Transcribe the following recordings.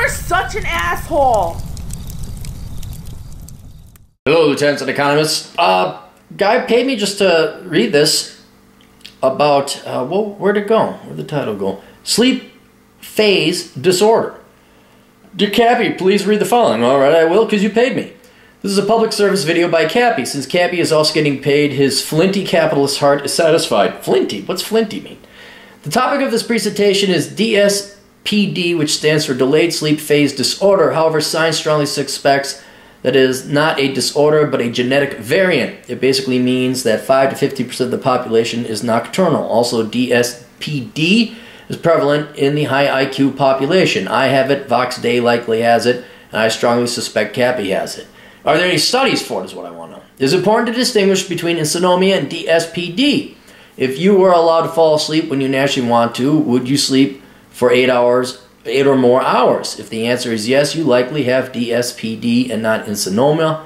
You're such an asshole. Hello, lieutenants and economists. Guy paid me just to read this about, well, where'd it go? Where'd the title go? Sleep phase disorder. Dear Cappy, please read the following. All right, I will, because you paid me. This is a public service video by Cappy. Since Cappy is also getting paid, his flinty capitalist heart is satisfied. Flinty? What's flinty mean? The topic of this presentation is DSPD, which stands for Delayed Sleep Phase Disorder. However, science strongly suspects that it is not a disorder, but a genetic variant. It basically means that 5 to 50% of the population is nocturnal. Also, DSPD is prevalent in the high IQ population. I have it, Vox Day likely has it, and I strongly suspect Cappy has it. Are there any studies for it is what I want to know. It is important to distinguish between insomnia and DSPD. If you were allowed to fall asleep when you naturally want to, would you sleep for 8 hours, 8 or more hours? If the answer is yes, you likely have DSPD and not insomnia,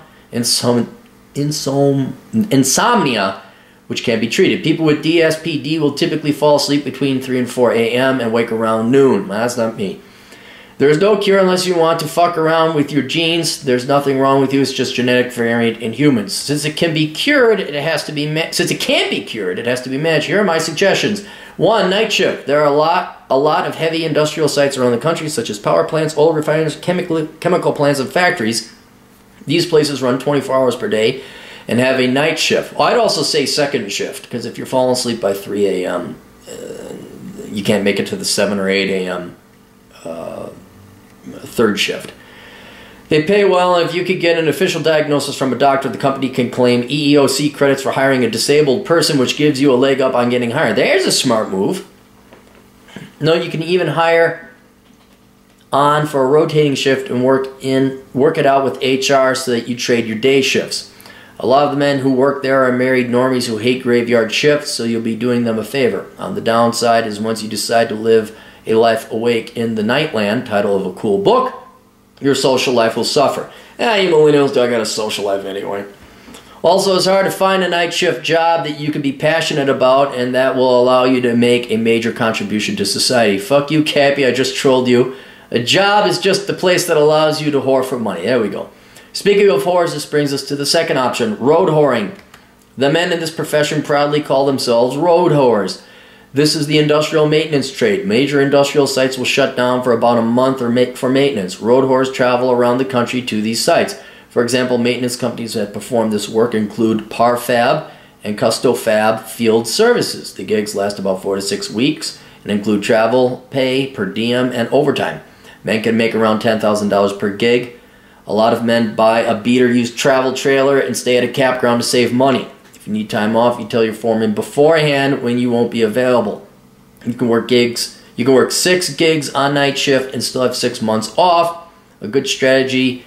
which can be treated. People with DSPD will typically fall asleep between 3 and 4 a.m. and wake around noon. That's not me. There is no cure unless you want to fuck around with your genes. There's nothing wrong with you. It's just genetic variant in humans. Since it can be cured, it has to be managed. Here are my suggestions. 1. Night shift. There are a lot of heavy industrial sites around the country, such as power plants, oil refineries, chemical plants, and factories. These places run 24 hours per day and have a night shift. Well, I'd also say second shift, because if you're falling asleep by 3 a.m., you can't make it to the 7 or 8 a.m. Third shift. They pay well, and if you could get an official diagnosis from a doctor, the company can claim EEOC credits for hiring a disabled person, which gives you a leg up on getting hired. There's a smart move. No, you can even hire on for a rotating shift and work it out with HR so that you trade your day shifts. A lot of the men who work there are married normies who hate graveyard shifts, so you'll be doing them a favor. On the downside is once you decide to live a life awake in the Nightland, title of a cool book, your social life will suffer. You millennials don't got a social life anyway. Also, it's hard to find a night shift job that you can be passionate about and that will allow you to make a major contribution to society. Fuck you, Cappy, I just trolled you. A job is just the place that allows you to whore for money. There we go. Speaking of whores, this brings us to the second option, road whoring. The men in this profession proudly call themselves road whores. This is the industrial maintenance trade. Major industrial sites will shut down for about a month for maintenance. Road whores travel around the country to these sites. For example, maintenance companies that perform this work include Parfab and Custofab Field Services. The gigs last about 4 to 6 weeks and include travel, pay, per diem, and overtime. Men can make around $10,000 per gig. A lot of men buy a beater-used travel trailer and stay at a campground to save money. If you need time off, you tell your foreman beforehand when you won't be available. You can work 6 gigs on night shift and still have 6 months off. A good strategy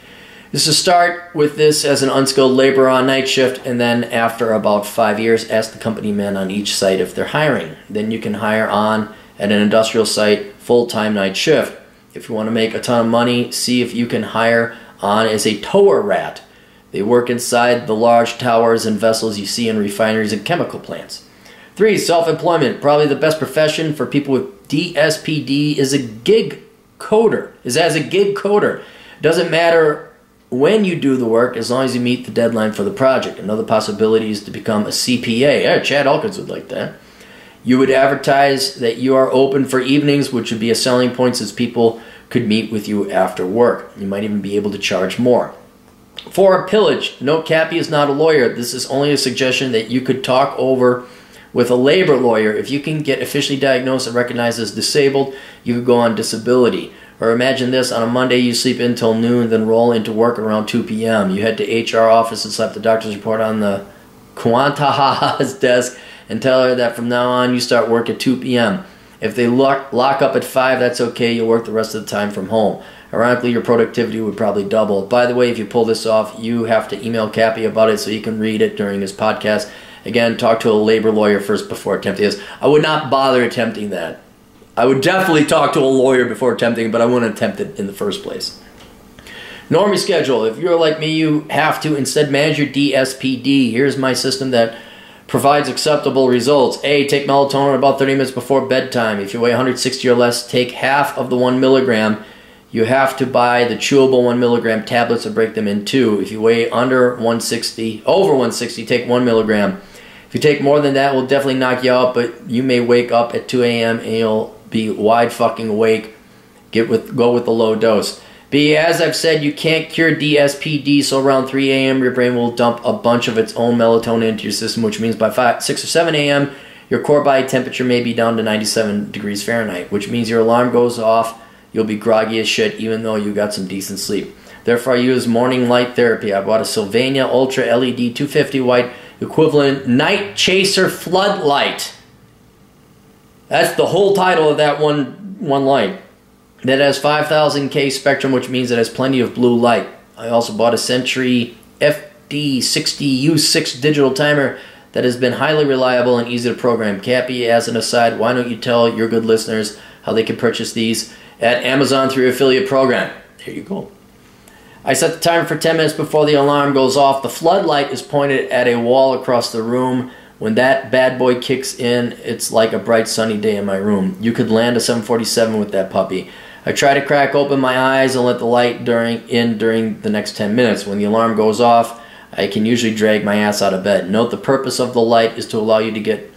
is to start with this as an unskilled laborer on night shift, and then after about 5 years, ask the company men on each site if they're hiring. Then you can hire on at an industrial site full-time night shift. If you want to make a ton of money, see if you can hire on as a tower rat. They work inside the large towers and vessels you see in refineries and chemical plants. 3. Self-employment. Probably the best profession for people with DSPD is as a gig coder. Doesn't matter when you do the work as long as you meet the deadline for the project. Another possibility is to become a CPA. Yeah, Chad Elkins would like that. You would advertise that you are open for evenings, which would be a selling point since people could meet with you after work. You might even be able to charge more. 4. Pillage. Note, Cappy is not a lawyer. This is only a suggestion that you could talk over with a labor lawyer. If you can get officially diagnosed and recognized as disabled, you could go on disability. Or imagine this, on a Monday you sleep until noon, then roll into work around 2 p.m. You head to HR office and slap the doctor's report on the Quantaha's desk and tell her that from now on you start work at 2 p.m. If they lock up at 5, that's okay. You'll work the rest of the time from home. Ironically, your productivity would probably double. By the way, if you pull this off, you have to email Cappy about it so you can read it during his podcast. Again, talk to a labor lawyer first before attempting this. I would not bother attempting that. I would definitely talk to a lawyer before attempting it, but I wouldn't attempt it in the first place. Normie schedule. If you're like me, you have to instead manage your DSPD. Here's my system that provides acceptable results. A, take melatonin about 30 minutes before bedtime. If you weigh 160 or less, take half of the 1 milligram you have to buy the chewable 1 milligram tablets and break them in two. If you weigh under 160, over 160, take 1 milligram. If you take more than that, it will definitely knock you out, but you may wake up at 2 a.m. and you'll be wide fucking awake. Go with the low dose. B, as I've said, you can't cure DSPD, so around 3 a.m. your brain will dump a bunch of its own melatonin into your system, which means by 6 or 7 a.m. your core body temperature may be down to 97 degrees Fahrenheit, which means your alarm goes off. You'll be groggy as shit even though you got some decent sleep. Therefore, I use morning light therapy. I bought a Sylvania Ultra LED 250 white equivalent night chaser floodlight. That's the whole title of that one light. That has 5,000 K spectrum, which means it has plenty of blue light. I also bought a Sentry FD60U6 digital timer that has been highly reliable and easy to program. Cappy, as an aside, why don't you tell your good listeners how they can purchase these at Amazon through your affiliate program? There you go. I set the timer for 10 minutes before the alarm goes off. The floodlight is pointed at a wall across the room. When that bad boy kicks in, it's like a bright sunny day in my room. You could land a 747 with that puppy. I try to crack open my eyes and let the light in during the next 10 minutes. When the alarm goes off, I can usually drag my ass out of bed. Note the purpose of the light is to allow you to get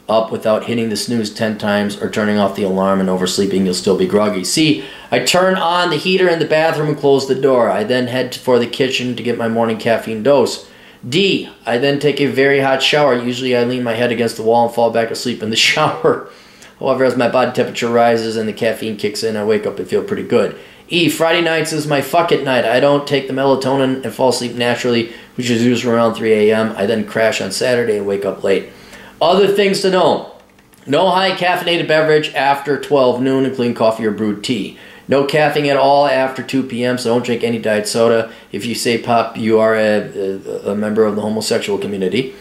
up without hitting the snooze 10 times or turning off the alarm and oversleeping. You'll still be groggy. C, I turn on the heater in the bathroom and close the door. I then head for the kitchen to get my morning caffeine dose. D, I then take a very hot shower. Usually I lean my head against the wall and fall back asleep in the shower. However, as my body temperature rises and the caffeine kicks in, I wake up and feel pretty good. E, Friday nights is my fuck it night. I don't take the melatonin and fall asleep naturally, which is usually around 3 a.m. I then crash on Saturday and wake up late. Other things to know. No high caffeinated beverage after 12 noon, including coffee or brewed tea. No caffeine at all after 2 p.m., so don't drink any diet soda. If you say pop, you are a member of the homosexual community.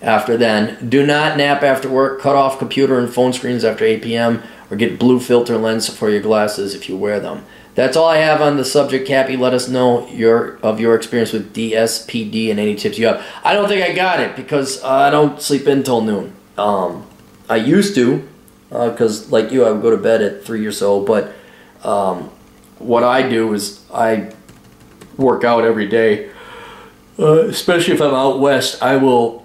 After then, do not nap after work. Cut off computer and phone screens after 8 p.m. or get blue filter lens for your glasses if you wear them. That's all I have on the subject, Cappy. Let us know your experience with DSPD and any tips you have. I don't think I got it because I don't sleep until noon. I used to because, like you, I would go to bed at 3 or so. But what I do is I work out every day. Especially if I'm out west, I will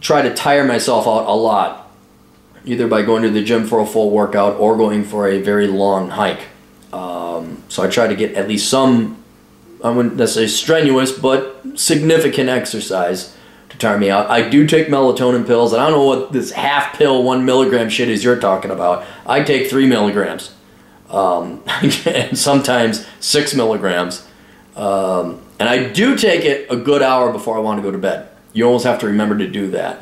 try to tire myself out a lot. Either by going to the gym for a full workout or going for a very long hike. So I try to get at least some, I wouldn't necessarily strenuous, but significant exercise to tire me out. I do take melatonin pills, and I don't know what this half pill 1 milligram shit is you're talking about. I take 3 milligrams, and sometimes 6 milligrams. And I do take it a good hour before I want to go to bed. You almost have to remember to do that.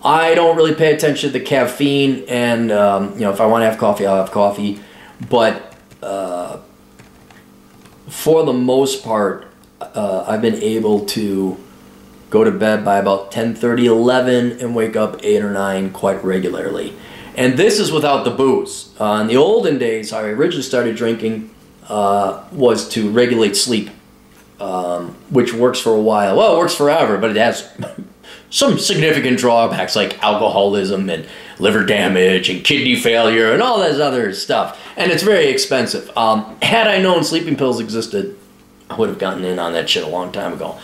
I don't really pay attention to the caffeine, and if I want to have coffee, I'll have coffee. But for the most part, I've been able to go to bed by about 10:30, 11, and wake up 8 or 9 quite regularly. And this is without the booze. In the olden days, how I originally started drinking was to regulate sleep, which works for a while. Well, it works forever, but it has some significant drawbacks like alcoholism and liver damage and kidney failure and all this other stuff. And it's very expensive. Had I known sleeping pills existed, I would have gotten in on that shit a long time ago.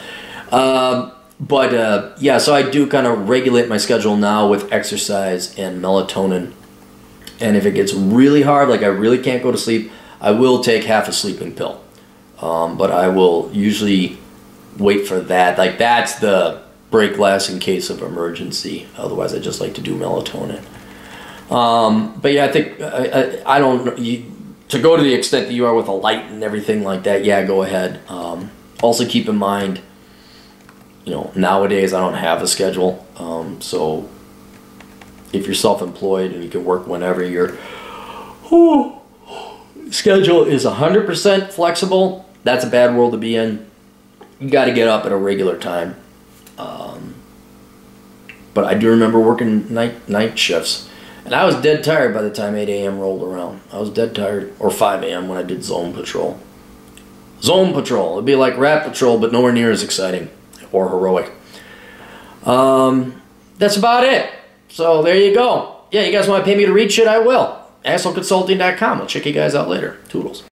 Yeah, so I do kind of regulate my schedule now with exercise and melatonin. And if it gets really hard, like I really can't go to sleep, I will take half a sleeping pill. But I will usually wait for that. Like that's the break glass in case of emergency. Otherwise, I just like to do melatonin. But yeah, I think I don't. To go to the extent that you are with a light and everything like that, yeah, go ahead. Also, keep in mind, nowadays I don't have a schedule. So if you're self-employed and you can work whenever, your schedule is 100% flexible. That's a bad world to be in. You got to get up at a regular time. But I do remember working night shifts. And I was dead tired by the time 8 a.m. rolled around. I was dead tired. Or 5 a.m. when I did Zone Patrol. Zone Patrol. It'd be like Rat Patrol, but nowhere near as exciting or heroic. That's about it. So there you go. Yeah, you guys want to pay me to read shit? I will. AssholeConsulting.com. I'll check you guys out later. Toodles.